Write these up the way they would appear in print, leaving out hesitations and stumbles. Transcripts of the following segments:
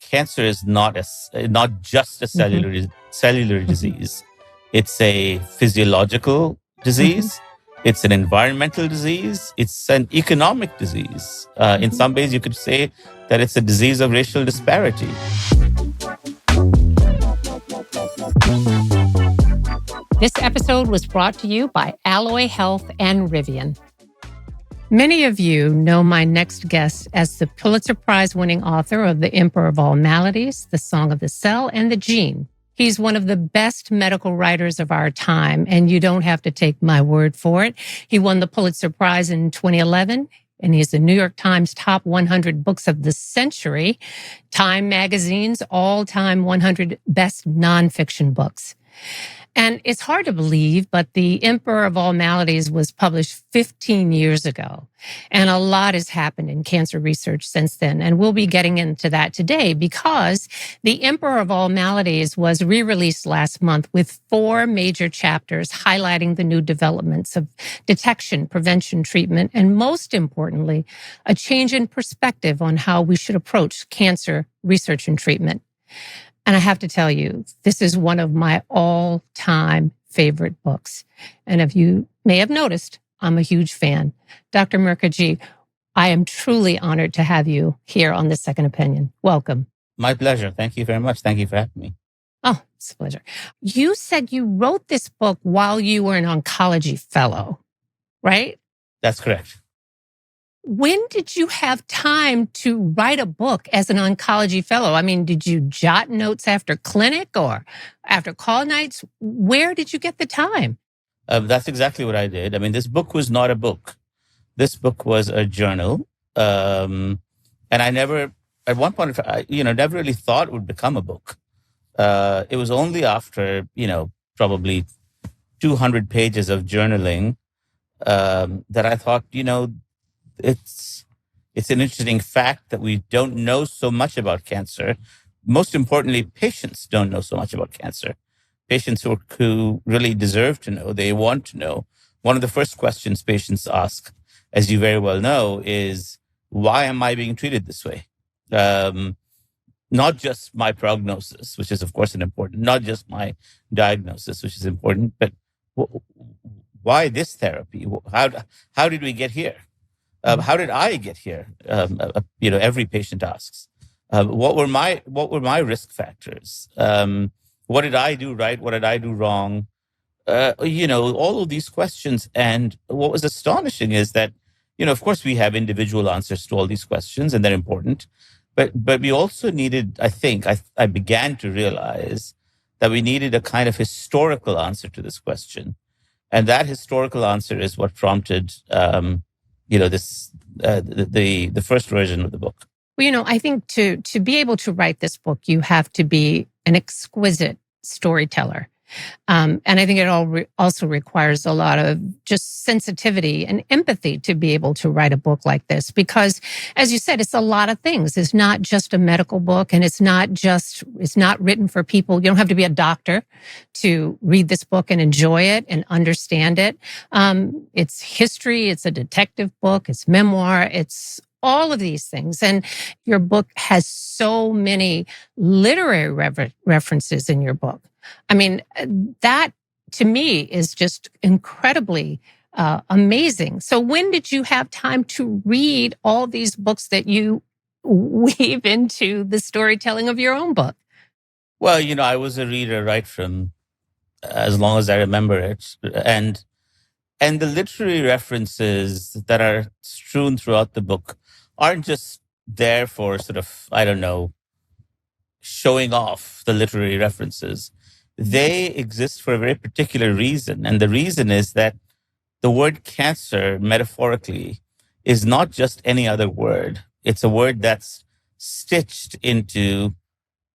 cancer is not just a cellular disease. It's a physiological disease. It's an environmental disease. It's an economic disease. In some ways, you could say that it's a disease of racial disparity. This episode was brought to you by Alloy Health and Rivian. Many of you know my next guest as the Pulitzer Prize winning author of The Emperor of All Maladies, The Song of the Cell, and The Gene. He's one of the best medical writers of our time, and you don't have to take my word for it. He won the Pulitzer Prize in 2011, and he's the New York Times top 100 books of the century, Time Magazine's all-time 100 best nonfiction books. And it's hard to believe, but The Emperor of All Maladies was published 15 years ago. And a lot has happened in cancer research since then. And we'll be getting into that today because The Emperor of All Maladies was re-released last month with 4 major chapters highlighting the new developments of detection, prevention, treatment, and most importantly, a change in perspective on how we should approach cancer research and treatment. And I have to tell you, this is one of my all-time favorite books. And if you may have noticed, I'm a huge fan. Dr. Mukherjee, I am truly honored to have you here on The Second Opinion. Welcome. My pleasure. Thank you very much. Thank you for having me. Oh, it's a pleasure. You said you wrote this book while you were an oncology fellow, right? That's correct. When did you have time to write a book as an oncology fellow? I mean, did you jot notes after clinic or after call nights? Where did you get the time? That's exactly what I did. I mean, this book was not a book. This book was a journal. And I never, at one point, never really thought it would become a book. It was only after, probably 200 pages of journaling that I thought, it's an interesting fact that we don't know so much about cancer. Most importantly, patients don't know so much about cancer. Patients who really deserve to know, they want to know. One of the first questions patients ask, as you very well know, is, why am I being treated this way? Not just my prognosis, which is, of course, not just my diagnosis, which is important, but why this therapy? How did we get here? How did I get here? Every patient asks. What were my risk factors? What did I do right? What did I do wrong? All of these questions. And what was astonishing is that, of course, we have individual answers to all these questions, and they're important. But we also needed, I began to realize that we needed a kind of historical answer to this question, and that historical answer is what prompted the first version of the book. Well, I think to be able to write this book, you have to be an exquisite storyteller. And I think it also requires a lot of just sensitivity and empathy to be able to write a book like this. Because, as you said, it's a lot of things. It's not just a medical book, and it's not written for people. You don't have to be a doctor to read this book and enjoy it and understand it. It's history. It's a detective book. It's memoir. It's all of these things. And your book has so many literary references in your book. I mean, that to me is just incredibly amazing. So when did you have time to read all these books that you weave into the storytelling of your own book? Well, I was a reader right from as long as I remember it. And the literary references that are strewn throughout the book aren't just there for sort of, showing off the literary references. They exist for a very particular reason. And the reason is that the word cancer, metaphorically, is not just any other word. It's a word that's stitched into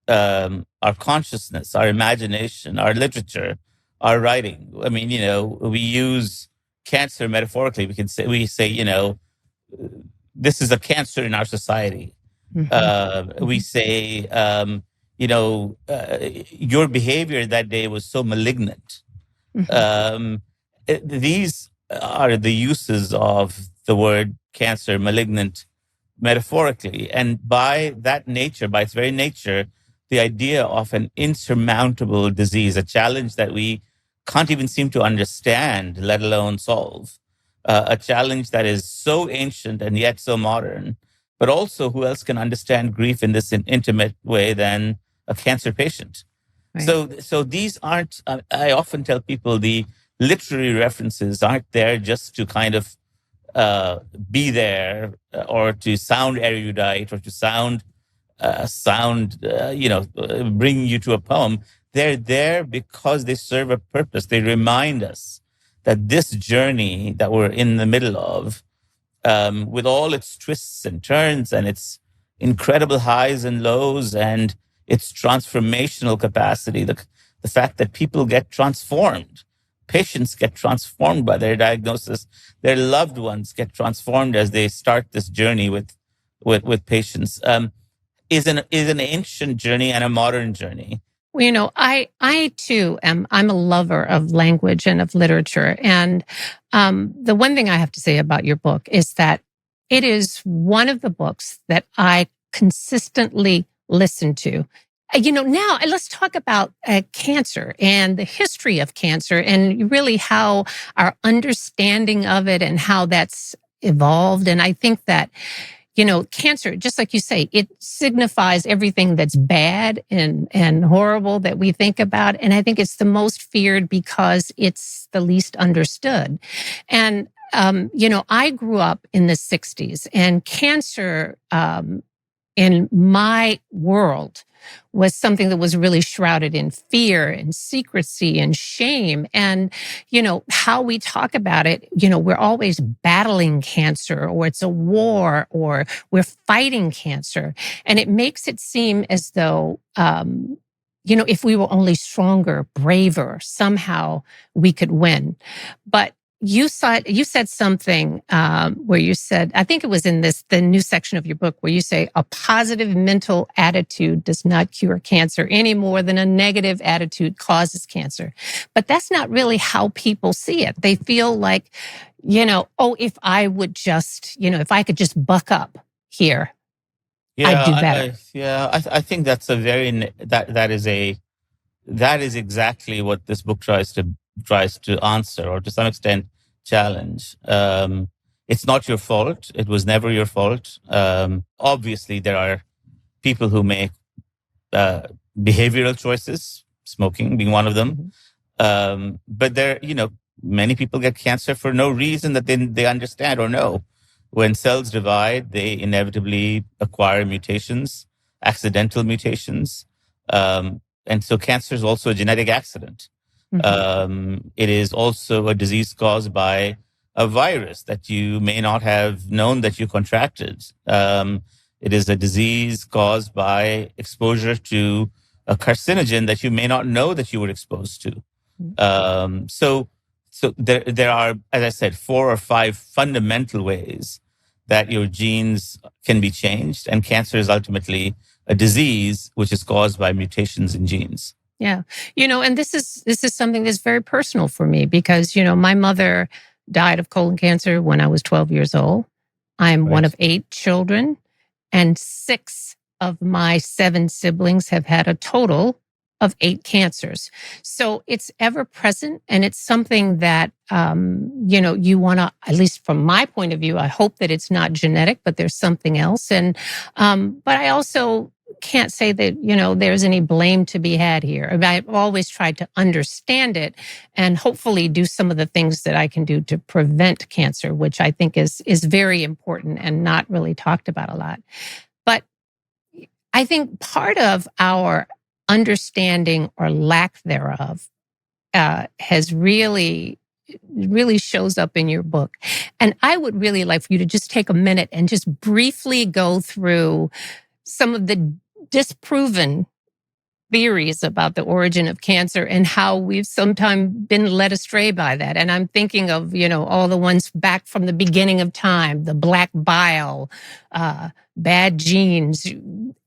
our consciousness, our imagination, our literature, our writing. I mean, we use cancer metaphorically. We say, this is a cancer in our society. Mm-hmm. We say, your behavior that day was so malignant. Mm-hmm. These are the uses of the word cancer, malignant, metaphorically. And by that nature, by its very nature, the idea of an insurmountable disease, a challenge that we can't even seem to understand, let alone solve, a challenge that is so ancient and yet so modern. But also, who else can understand grief in this intimate way than a cancer patient? Right. So these aren't, I often tell people the literary references aren't there just to kind of be there or to sound erudite or to bring you to a poem. They're there because they serve a purpose. They remind us that this journey that we're in the middle of, with all its twists and turns and its incredible highs and lows and its transformational capacity, the fact that people get transformed, patients get transformed by their diagnosis, their loved ones get transformed as they start this journey with patients, is an ancient journey and a modern journey. Well, I too I'm a lover of language and of literature. And the one thing I have to say about your book is that it is one of the books that I consistently listen to. Now let's talk about cancer and the history of cancer and really how our understanding of it and how that's evolved. And I think that cancer, just like you say, it signifies everything that's bad and horrible that we think about. And I think it's the most feared because it's the least understood. And, I grew up in the 60s, and cancer in my world was something that was really shrouded in fear and secrecy and shame. And, how we talk about it, we're always battling cancer, or it's a war, or we're fighting cancer. And it makes it seem as though, if we were only stronger, braver, somehow we could win. But you said something where you said, I think it was in the new section of your book, where you say a positive mental attitude does not cure cancer any more than a negative attitude causes cancer. But that's not really how people see it. They feel like, if I would just, if I could just buck up here, I'd do better. I think that's that is exactly what this book tries to answer, or to some extent challenge. It's not your fault. It was never your fault. Obviously, there are people who make behavioral choices, smoking being one of them. But many people get cancer for no reason that they understand or know. When cells divide, they inevitably acquire mutations, accidental mutations. And so cancer is also a genetic accident. It is also a disease caused by a virus that you may not have known that you contracted. It is a disease caused by exposure to a carcinogen that you may not know that you were exposed to. So there are, as I said, 4 or 5 fundamental ways that your genes can be changed, and cancer is ultimately a disease which is caused by mutations in genes. Yeah. And this is something that's very personal for me because, my mother died of colon cancer when I was 12 years old. I'm one of 8 children, and 6 of my 7 siblings have had a total of 8 cancers. So it's ever present, and it's something that, you want to, at least from my point of view, I hope that it's not genetic, but there's something else. And, but I also can't say that, there's any blame to be had here. I've always tried to understand it and hopefully do some of the things that I can do to prevent cancer, which I think is very important and not really talked about a lot. But I think part of our understanding or lack thereof has really shows up in your book. And I would really like for you to just take a minute and just briefly go through some of the disproven theories about the origin of cancer and how we've sometimes been led astray by that. And I'm thinking of, all the ones back from the beginning of time, the black bile, bad genes,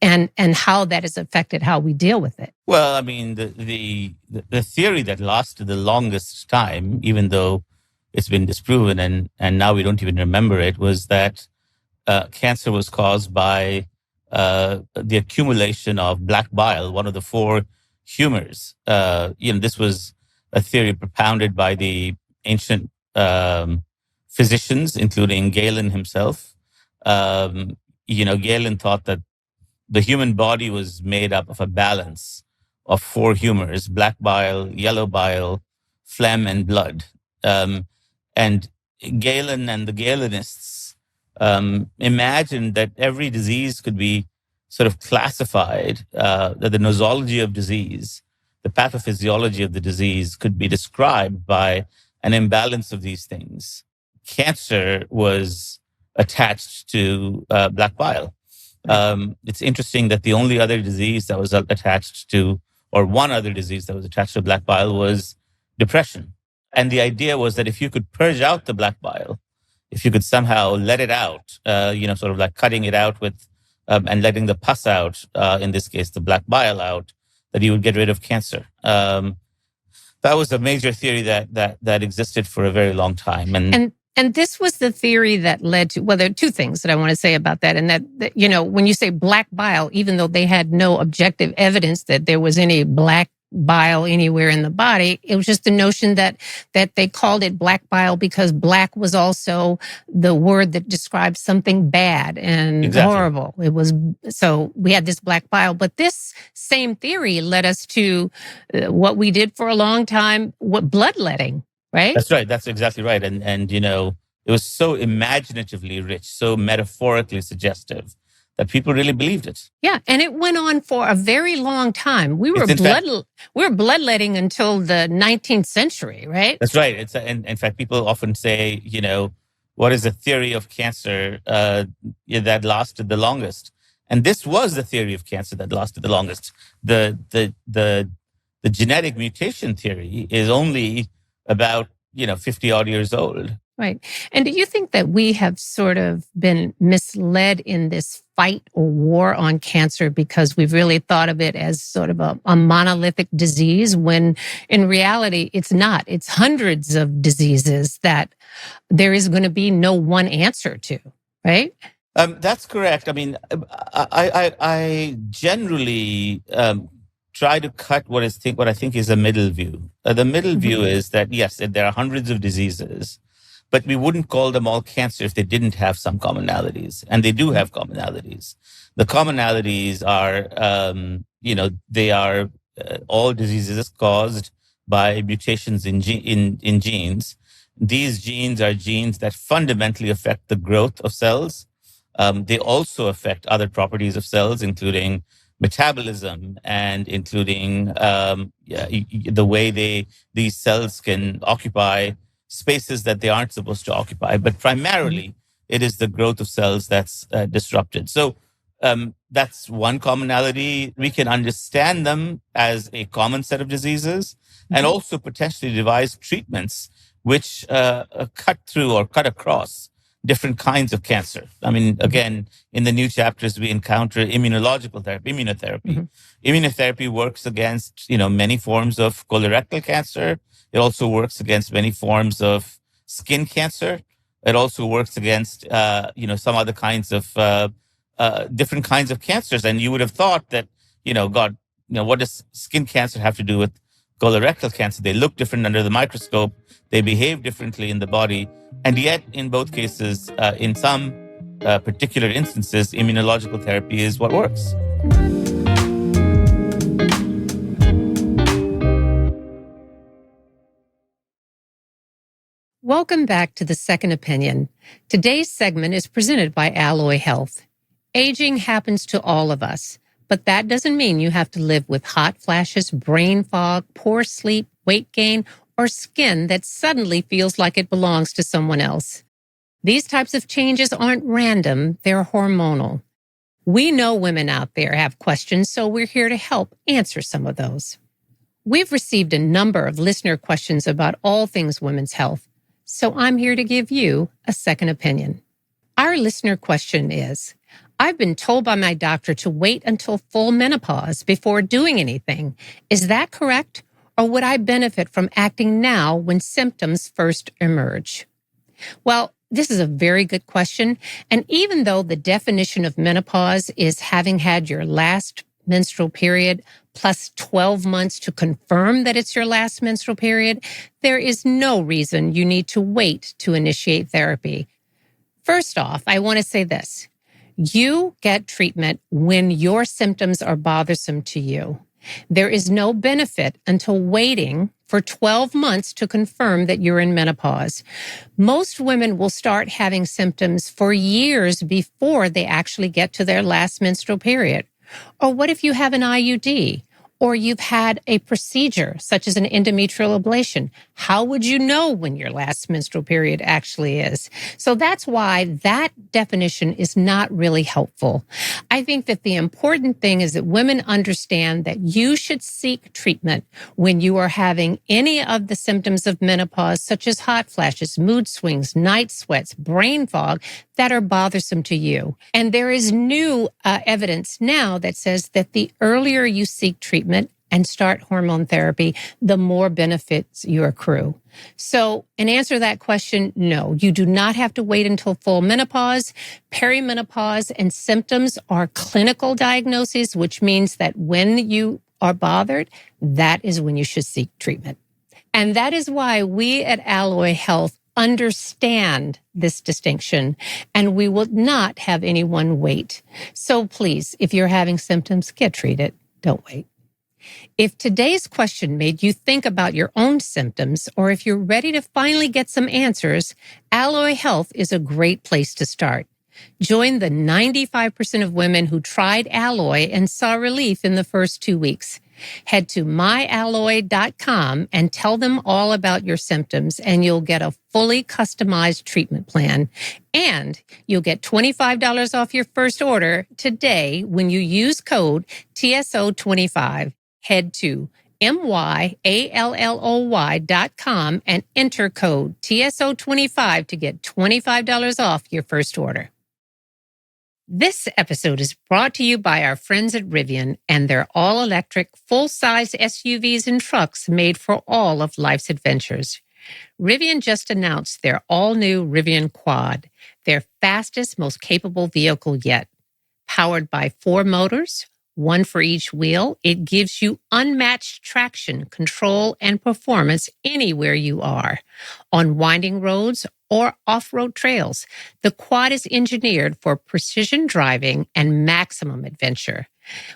and how that has affected how we deal with it. Well, I mean, the theory that lasted the longest time, even though it's been disproven and now we don't even remember it, was that cancer was caused by the accumulation of black bile, one of the four humors. This was a theory propounded by the ancient physicians, including Galen himself. Galen thought that the human body was made up of a balance of four humors: black bile, yellow bile, phlegm, and blood. And Galen and the Galenists imagined that every disease could be sort of classified, that the nosology of disease, the pathophysiology of the disease could be described by an imbalance of these things. Cancer was attached to black bile. It's interesting that the only other disease that was attached to, or one other disease that was attached to black bile was depression. And the idea was that if you could purge out the black bile, if you could somehow let it out, sort of like cutting it out with, and letting the pus out, in this case, the black bile out, that you would get rid of cancer. That was a major theory that existed for a very long time. And this was the theory that led to, well, there are two things that I want to say about that. And that, when you say black bile, even though they had no objective evidence that there was any black bile anywhere in the body, it was just the notion that they called it black bile because black was also the word that described something bad and horrible. It was, so we had this black bile, but this same theory led us to what we did for a long time, bloodletting. Right? That's right. That's exactly right. And it was so imaginatively rich, so metaphorically suggestive that people really believed it. Yeah, and it went on for a very long time. We were bloodletting until the 19th century, right? That's right. And in fact, people often say, what is the theory of cancer that lasted the longest? And this was the theory of cancer that lasted the longest. The genetic mutation theory is only about 50 odd years old. Right. And do you think that we have sort of been misled in this fight or war on cancer because we've really thought of it as sort of a monolithic disease, when in reality it's not? It's hundreds of diseases that there is going to be no one answer to, right? That's correct. I mean, I generally try to cut what I think is a middle view. The middle view is that, yes, there are hundreds of diseases, but we wouldn't call them all cancer if they didn't have some commonalities. And they do have commonalities. The commonalities are, they are all diseases caused by mutations in genes. These genes are genes that fundamentally affect the growth of cells. They also affect other properties of cells, including metabolism and including the way these cells can occupy spaces that they aren't supposed to occupy. But primarily, it is the growth of cells that's disrupted. So that's one commonality. We can understand them as a common set of diseases and also potentially devise treatments which cut through or cut across different kinds of cancer. I mean, again, in the new chapters, we encounter immunotherapy. Immunotherapy works against, many forms of colorectal cancer. It also works against many forms of skin cancer. It also works against, some other kinds of different kinds of cancers. And you would have thought that, what does skin cancer have to do with colorectal cancer? They look different under the microscope. They behave differently in the body. And yet, in both cases, in some particular instances, immunological therapy is what works. Welcome back to The Second Opinion. Today's segment is presented by Alloy Health. Aging happens to all of us, but that doesn't mean you have to live with hot flashes, brain fog, poor sleep, weight gain, or skin that suddenly feels like it belongs to someone else. These types of changes aren't random, they're hormonal. We know women out there have questions, so we're here to help answer some of those. We've received a number of listener questions about all things women's health, so I'm here to give you a second opinion. Our listener question is, I've been told by my doctor to wait until full menopause before doing anything. Is that correct? Or would I benefit from acting now when symptoms first emerge? Well, This is a very good question. And even though the definition of menopause is having had your last menstrual period plus 12 months to confirm that it's your last menstrual period, there is no reason you need to wait to initiate therapy. First off, I want to say this. You get treatment when your symptoms are bothersome to you. There is no benefit until waiting for 12 months to confirm that you're in menopause. Most women will start having symptoms for years before they actually get to their last menstrual period. Or what if you have an IUD? Or you've had a procedure such as an endometrial ablation? How would you know when your last menstrual period actually is? So that's why that definition is not really helpful. I think that the important thing is that women understand that you should seek treatment when you are having any of the symptoms of menopause, such as hot flashes, mood swings, night sweats, brain fog, that are bothersome to you. And there is new evidence now that says that the earlier you seek treatment and start hormone therapy, the more benefits you accrue. So in answer to that question, no, you do not have to wait until full menopause. Perimenopause and symptoms are clinical diagnoses, which means that when you are bothered, that is when you should seek treatment. And that is why we at Alloy Health understand this distinction, and we will not have anyone wait. So please, if you're having symptoms, get treated. Don't wait. If today's question made you think about your own symptoms, or if you're ready to finally get some answers, Alloy Health is a great place to start. Join the 95% of women who tried Alloy and saw relief in the first 2 weeks. Head to myalloy.com and tell them all about your symptoms, and you'll get a fully customized treatment plan. And you'll get $25 off your first order today when you use code TSO25. Head to myalloy.com and enter code TSO25 to get $25 off your first order. This episode is brought to you by our friends at Rivian and their all-electric, full-size SUVs and trucks made for all of life's adventures. Rivian just announced their all-new Rivian Quad, their fastest, most capable vehicle yet. Powered by 4 motors, one for each wheel, it gives you unmatched traction, control, and performance anywhere you are. On winding roads or off-road trails, the Quad is engineered for precision driving and maximum adventure.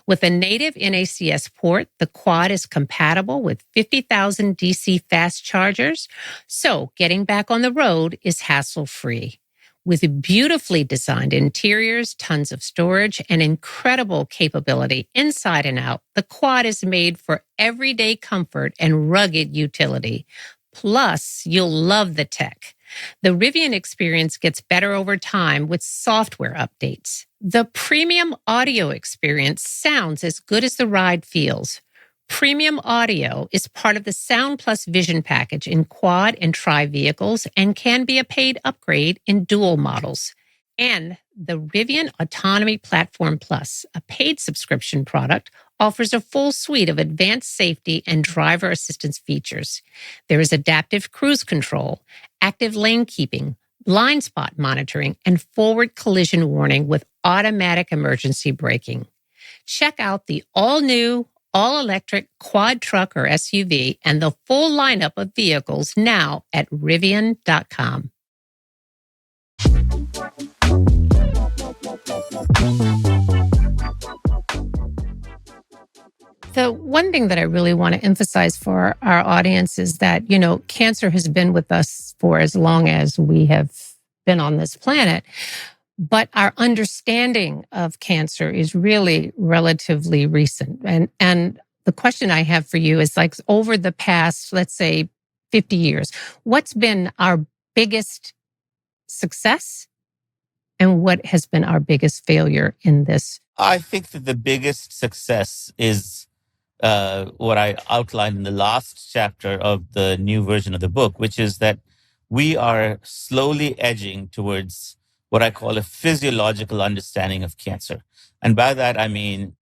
With a native NACS port, the Quad is compatible with 50,000 DC fast chargers, so getting back on the road is hassle-free. With beautifully designed interiors, tons of storage, and incredible capability inside and out, the Quad is made for everyday comfort and rugged utility. Plus, you'll love the tech. The Rivian experience gets better over time with software updates. The premium audio experience sounds as good as the ride feels. Premium audio is part of the Sound Plus Vision package in Quad and Tri vehicles and can be a paid upgrade in dual models. And the Rivian Autonomy Platform Plus, a paid subscription product, offers a full suite of advanced safety and driver assistance features. There is adaptive cruise control, active lane keeping, blind spot monitoring, and forward collision warning with automatic emergency braking. Check out the all-new, all-electric quad truck or SUV and the full lineup of vehicles now at Rivian.com. The one thing that I really want to emphasize for our audience is that, cancer has been with us for as long as we have been on this planet. But our understanding of cancer is really relatively recent. And the question I have for you is, like, over the past, let's say, 50 years, what's been our biggest success and what has been our biggest failure in this? I think that the biggest success is what I outlined in the last chapter of the new version of the book, which is that we are slowly edging towards what I call a physiological understanding of cancer. And by that, I mean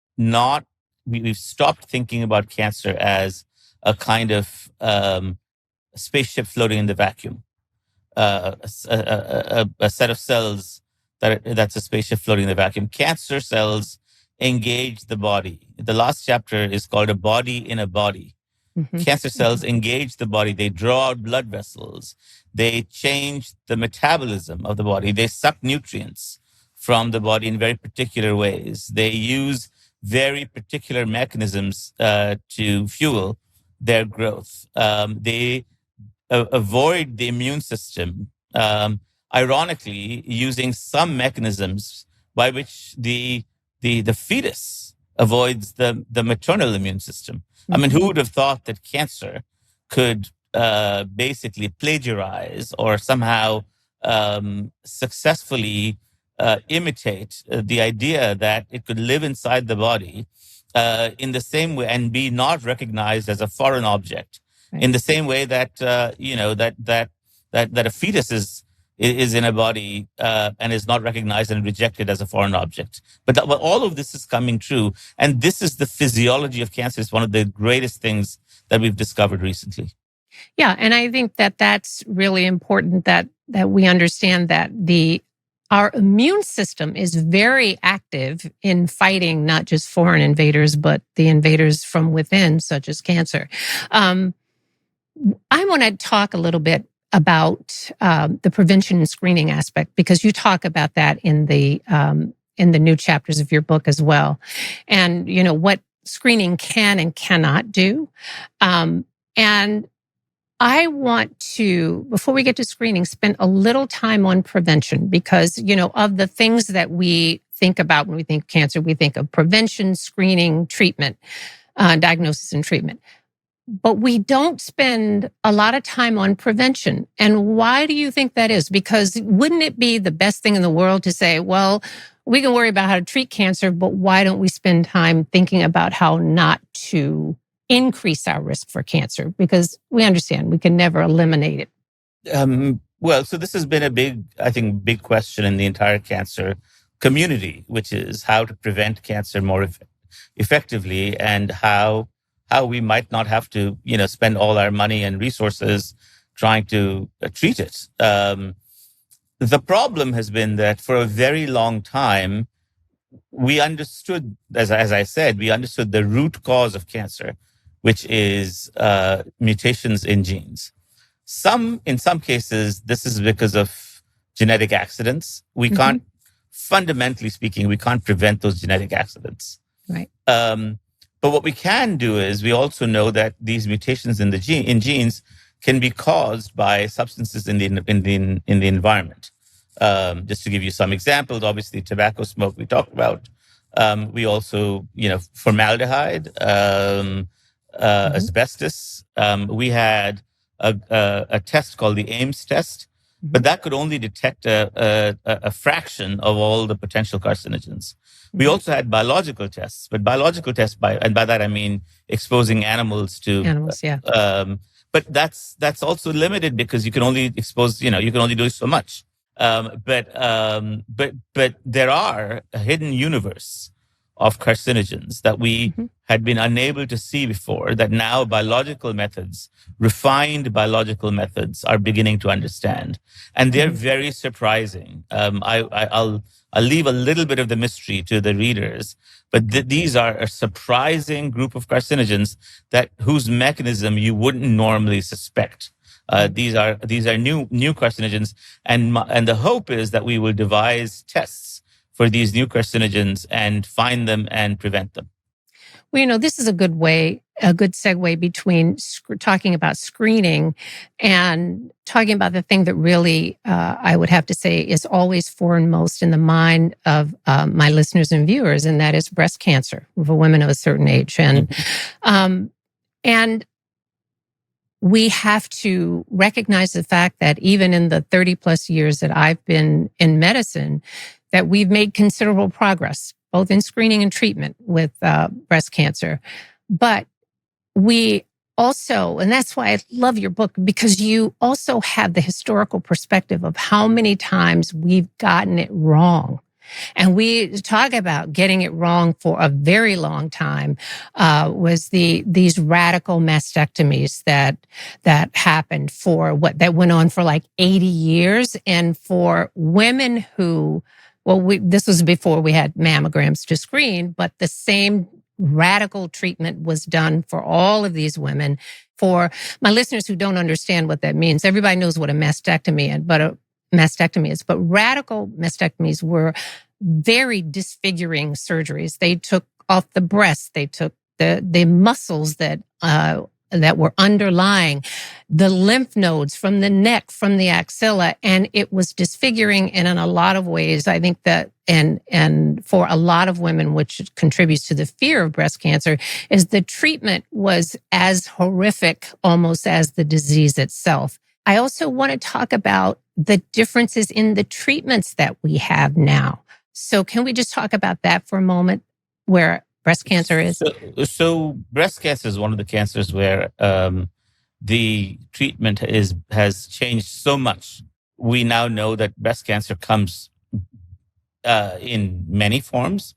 we've stopped thinking about cancer as a kind of spaceship floating in the vacuum. a set of cells that's a spaceship floating in the vacuum. Cancer cells engage the body. The last chapter is called A Body in a Body. Cancer cells engage the body. They draw out blood vessels. They change the metabolism of the body. They suck nutrients from the body in very particular ways. They use very particular mechanisms to fuel their growth. They avoid the immune system, ironically, using some mechanisms by which the fetus avoids the maternal immune system. I mean, who would have thought that cancer could basically plagiarize or somehow successfully imitate the idea that it could live inside the body in the same way and be not recognized as a foreign object, right, in the same way that that a fetus is in a body and is not recognized and rejected as a foreign object. But all of this is coming true. And this is the physiology of cancer. It's one of the greatest things that we've discovered recently. Yeah. And I think that that's really important that we understand that our immune system is very active in fighting not just foreign invaders, but the invaders from within, such as cancer. I want to talk a little bit about the prevention and screening aspect, because you talk about that in the new chapters of your book as well, and what screening can and cannot do. And I want to, before we get to screening, spend a little time on prevention, because of the things that we think about when we think cancer, we think of prevention, screening, treatment, diagnosis, and treatment. But we don't spend a lot of time on prevention. And why do you think that is? Because wouldn't it be the best thing in the world to say, well, we can worry about how to treat cancer, but why don't we spend time thinking about how not to increase our risk for cancer? Because we understand we can never eliminate it. Well, so this has been a big question in the entire cancer community, which is how to prevent cancer more effectively, and how we might not have to, spend all our money and resources trying to treat it. The problem has been that for a very long time, we understood, as I said, we understood the root cause of cancer, which is mutations in genes. In some cases, this is because of genetic accidents. We can't, fundamentally speaking, we can't prevent those genetic accidents. Right. But what we can do is we also know that these mutations in genes can be caused by substances in the environment. Just to give you some examples, obviously tobacco smoke we talked about. We also, formaldehyde, asbestos. We had a test called the Ames test, but that could only detect a fraction of all the potential carcinogens. We also had biological tests, but biological tests and by that I mean exposing animals to animals. Yeah. But that's also limited because you can only expose, you can only do so much. But there are a hidden universe of carcinogens that we had been unable to see before, that now refined biological methods are beginning to understand. And they're very surprising. I'll leave a little bit of the mystery to the readers, but these are a surprising group of carcinogens whose mechanism you wouldn't normally suspect. These are new carcinogens, and the hope is that we will devise tests for these new carcinogens and find them and prevent them. Well, this is a good segue between talking about screening and talking about the thing that really, I would have to say, is always foremost in the mind of my listeners and viewers, and that is breast cancer for women of a certain age. And we have to recognize the fact that even in the 30 plus years that I've been in medicine, that we've made considerable progress, both in screening and treatment with breast cancer. But we also, and that's why I love your book, because you also have the historical perspective of how many times we've gotten it wrong. And we talk about getting it wrong for a very long time, was these radical mastectomies that happened that went on for like 80 years. And for women who, this was before we had mammograms to screen, but the same radical treatment was done for all of these women. For my listeners who don't understand what that means, everybody knows what a mastectomy is, but radical mastectomies were very disfiguring surgeries. They took off the breast, they took the muscles that were underlying the lymph nodes from the neck, from the axilla, and it was disfiguring. And in a lot of ways, I think that, and for a lot of women, which contributes to the fear of breast cancer, is the treatment was as horrific almost as the disease itself. I also want to talk about the differences in the treatments that we have now. So can we just talk about that for a moment, where breast cancer is? So breast cancer is one of the cancers where the treatment has changed so much. We now know that breast cancer comes in many forms,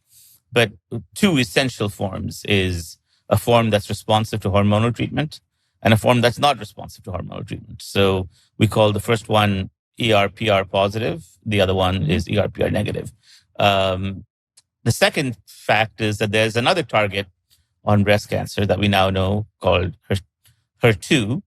but two essential forms is a form that's responsive to hormonal treatment and a form that's not responsive to hormonal treatment. So we call the first one ER/PR positive. The other one is ER/PR negative. The second fact is that there's another target on breast cancer that we now know called HER2,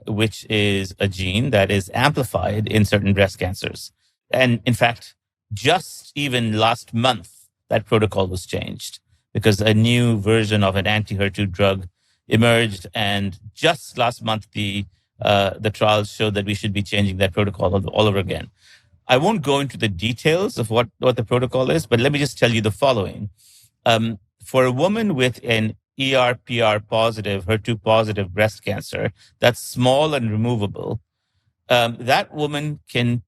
which is a gene that is amplified in certain breast cancers. And in fact, just even last month, that protocol was changed because a new version of an anti-HER2 drug emerged. And just last month, the trials showed that we should be changing that protocol all over again. I won't go into the details of what the protocol is, but let me just tell you the following. For a woman with an ER/PR positive, HER2 positive breast cancer that's small and removable, that woman can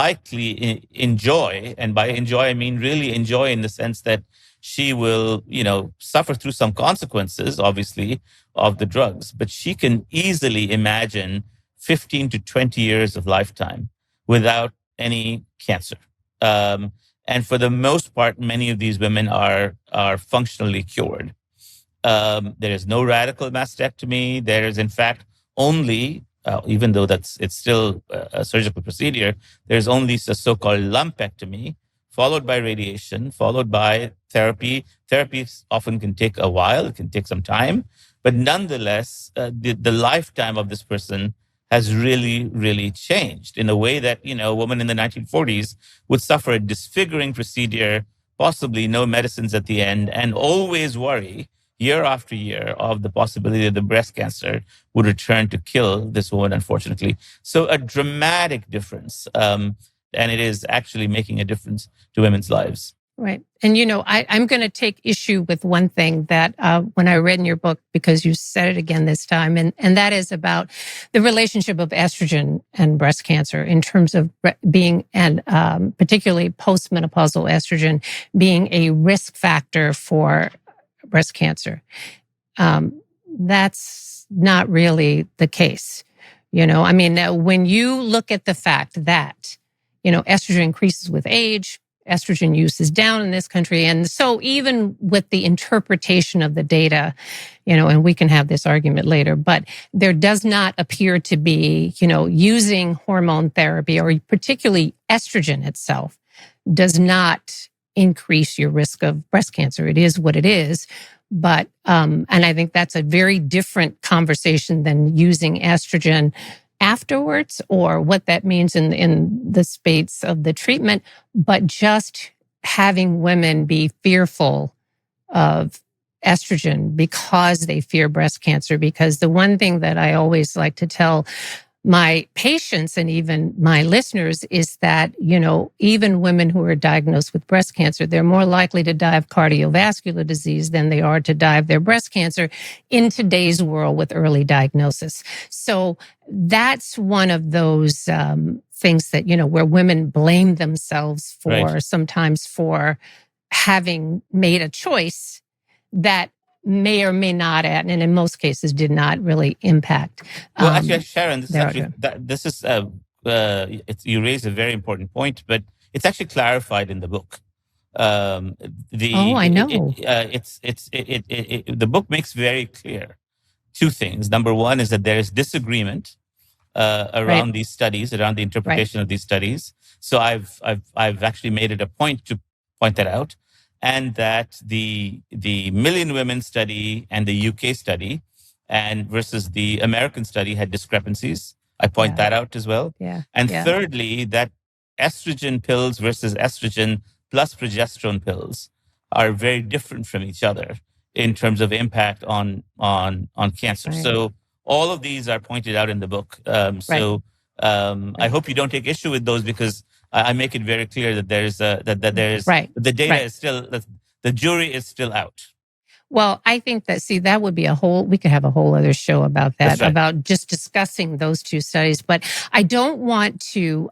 likely enjoy, and by enjoy I mean really enjoy in the sense that she will, suffer through some consequences, obviously, of the drugs, but she can easily imagine 15 to 20 years of lifetime without any cancer. And for the most part, many of these women are functionally cured. There is no radical mastectomy. There is, in fact, only, even though it's still a surgical procedure, there's only a so-called lumpectomy, followed by radiation, followed by therapy. Therapies often can take a while. It can take some time. But nonetheless, the lifetime of this person has really, really changed in a way that, a woman in the 1940s would suffer a disfiguring procedure, possibly no medicines at the end, and always worry year after year of the possibility that the breast cancer would return to kill this woman, unfortunately. So a dramatic difference. And it is actually making a difference to women's lives. Right. And, I'm going to take issue with one thing that when I read in your book, because you said it again this time, and that is about the relationship of estrogen and breast cancer in terms of being, and particularly postmenopausal estrogen being a risk factor for breast cancer. That's not really the case. When you look at the fact that, estrogen increases with age, estrogen use is down in this country. And so even with the interpretation of the data, and we can have this argument later, but there does not appear to be, using hormone therapy or particularly estrogen itself does not increase your risk of breast cancer. It is what it is. But, and I think that's a very different conversation than using estrogen afterwards, or what that means in the space of the treatment, but just having women be fearful of estrogen because they fear breast cancer. Because the one thing that I always like to tell my patients and even my listeners is that, even women who are diagnosed with breast cancer, they're more likely to die of cardiovascular disease than they are to die of their breast cancer in today's world with early diagnosis. So that's one of those things that, where women blame themselves for, right, sometimes for having made a choice that may or may not, and in most cases did not really impact. Well, actually, Sharon, you raise a very important point, but it's actually clarified in the book. Um, I know. The book makes very clear two things. Number one is that there is disagreement Right. around these studies, around the Right. interpretation of these studies. So I've actually made it a point to point that out, and that the Million Women study and the UK study, and versus the American study had discrepancies. I point Yeah. that out as well. Yeah. And Yeah. thirdly, that estrogen pills versus estrogen plus progesterone pills are very different from each other in terms of impact on cancer. Right. So all of these are pointed out in the book. I hope you don't take issue with those, because I make it very clear that there's Right. the data Right. is still, the jury is still out. Well, I think that would be we could have a whole other show about that, That's right. about just discussing those two studies. But I don't want to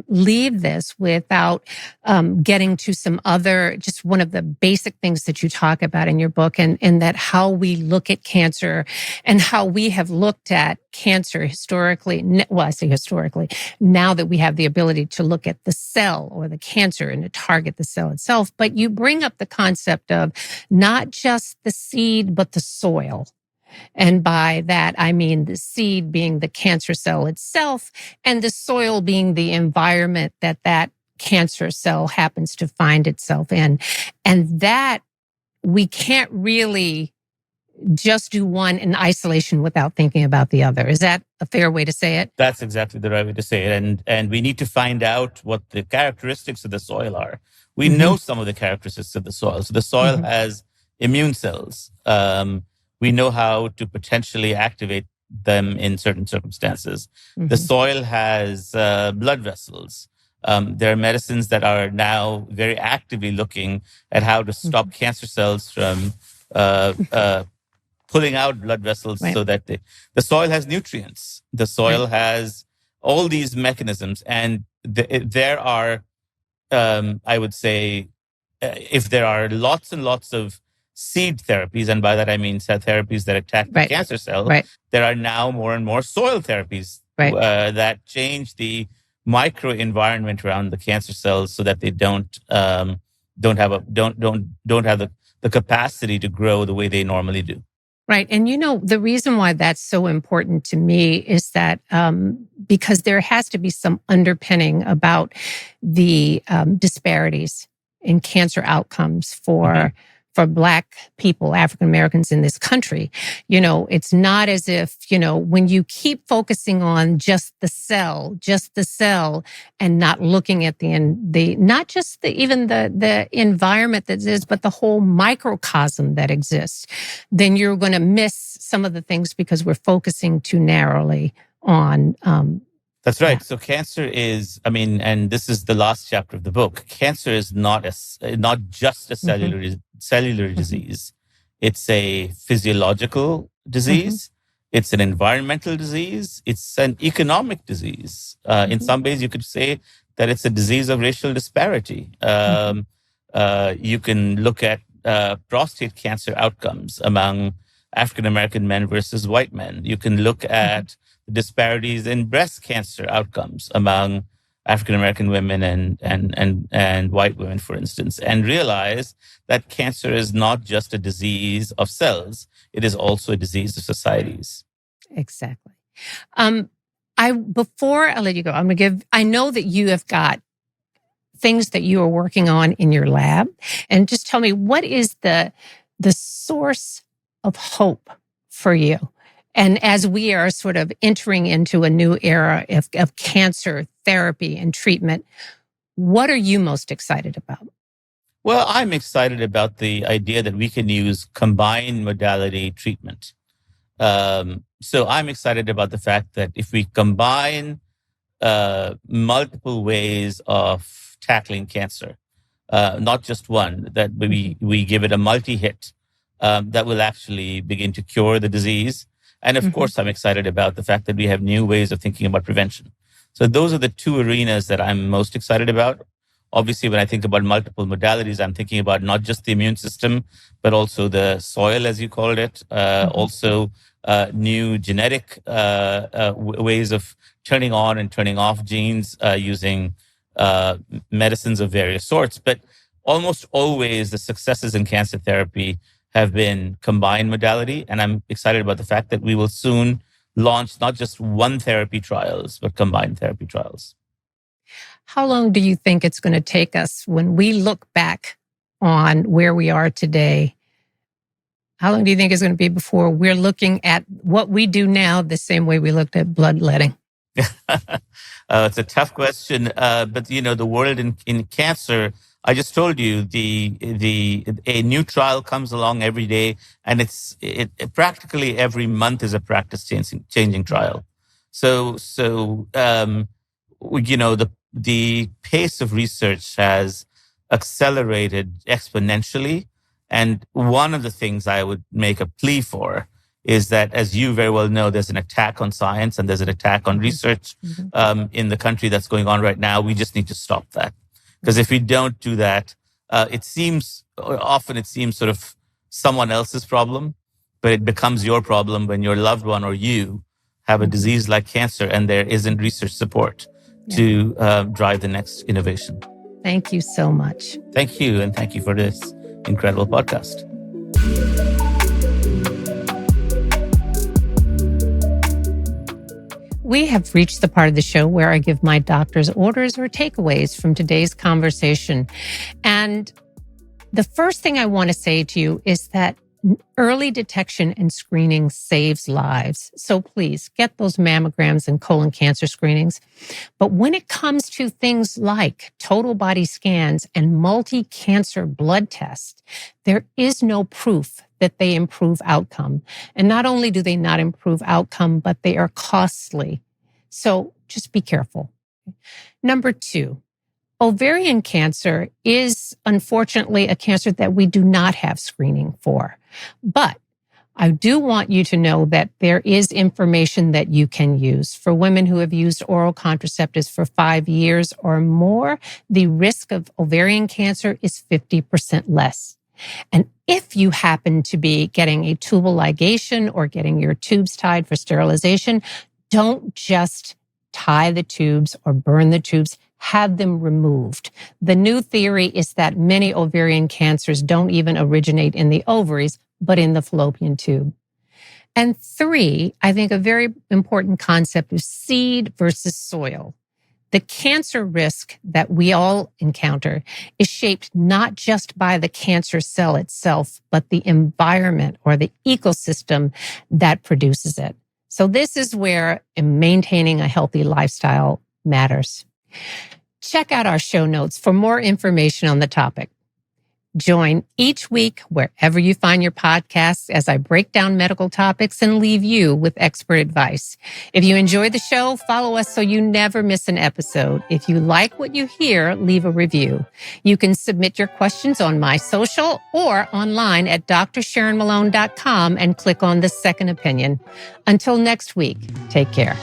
leave this without getting to some other, just one of the basic things that you talk about in your book, and that how we look at cancer and how we have looked at cancer historically. Well, I say historically, now that we have the ability to look at the cell or the cancer and to target the cell itself. But you bring up the concept of not just the seed, but the soil. And by that, I mean the seed being the cancer cell itself, and the soil being the environment that cancer cell happens to find itself in. And that we can't really just do one in isolation without thinking about the other. Is that a fair way to say it? That's exactly the right way to say it. And we need to find out what the characteristics of the soil are. We know some of the characteristics of the soil. So the soil has immune cells. We know how to potentially activate them in certain circumstances. The soil has blood vessels. There are medicines that are now very actively looking at how to stop cancer cells from pulling out blood vessels, so that the soil has nutrients. The soil has all these mechanisms. And there are, I would say, if there are lots and lots of seed therapies, and by that I mean cell therapies that attack the cancer cell, there are now more and more soil therapies that change the microenvironment around the cancer cells so that they don't have the capacity to grow the way they normally do. Right. And the reason why that's so important to me is that because there has to be some underpinning about the disparities in cancer outcomes for Black people, African Americans in this country. It's not as if, when you keep focusing on just the cell, and not looking at not just even the environment that is, but the whole microcosm that exists, then you're going to miss some of the things because we're focusing too narrowly on. That's right. So cancer is, and this is the last chapter of the book. Cancer is not just a cellular disease. It's a physiological disease. It's an environmental disease. It's an economic disease. In some ways, you could say that it's a disease of racial disparity. You can look at prostate cancer outcomes among African American men versus white men. You can look at disparities in breast cancer outcomes among African American women and white women, for instance, and realize that cancer is not just a disease of cells; it is also a disease of societies. Exactly. Before I let you go, I know that you have got things that you are working on in your lab, and just tell me, what is the source of hope for you? And as we are sort of entering into a new era of cancer therapy and treatment, what are you most excited about? Well, I'm excited about the idea that we can use combined modality treatment. So I'm excited about the fact that if we combine multiple ways of tackling cancer, not just one, that we give it a multi-hit, that will actually begin to cure the disease. And of course, I'm excited about the fact that we have new ways of thinking about prevention. So those are the two arenas that I'm most excited about. Obviously, when I think about multiple modalities, I'm thinking about not just the immune system, but also the soil, as you called it, also new genetic ways of turning on and turning off genes using medicines of various sorts. But almost always the successes in cancer therapy have been combined modality. And I'm excited about the fact that we will soon launch not just one therapy trials, but combined therapy trials. How long do you think it's going to take us when we look back on where we are today? How long do you think it's going to be before we're looking at what we do now the same way we looked at bloodletting? It's a tough question, but the world in cancer. I just told you a new trial comes along every day, and it practically every month is a practice changing trial. So the pace of research has accelerated exponentially, and one of the things I would make a plea for is that, as you very well know, there's an attack on science and there's an attack on research in the country that's going on right now. We just need to stop that. Because if we don't do that, it seems sort of someone else's problem, but it becomes your problem when your loved one or you have a disease like cancer and there isn't research support to drive the next innovation. Thank you so much. Thank you. And thank you for this incredible podcast. We have reached the part of the show where I give my doctor's orders or takeaways from today's conversation. And the first thing I want to say to you is that early detection and screening saves lives. So please get those mammograms and colon cancer screenings. But when it comes to things like total body scans and multi-cancer blood tests, there is no proof that they improve outcome. And not only do they not improve outcome, but they are costly. So just be careful. Number 2, ovarian cancer is unfortunately a cancer that we do not have screening for. But I do want you to know that there is information that you can use. For women who have used oral contraceptives for 5 years or more, the risk of ovarian cancer is 50% less. And if you happen to be getting a tubal ligation or getting your tubes tied for sterilization, don't just tie the tubes or burn the tubes. Have them removed. The new theory is that many ovarian cancers don't even originate in the ovaries, but in the fallopian tube. And 3, I think a very important concept is seed versus soil. The cancer risk that we all encounter is shaped not just by the cancer cell itself, but the environment or the ecosystem that produces it. So this is where maintaining a healthy lifestyle matters. Check out our show notes for more information on the topic. Join each week wherever you find your podcasts as I break down medical topics and leave you with expert advice. If you enjoy the show, follow us so you never miss an episode. If you like what you hear, leave a review. You can submit your questions on my social or online at drsharonmalone.com and click on the second opinion. Until next week, take care.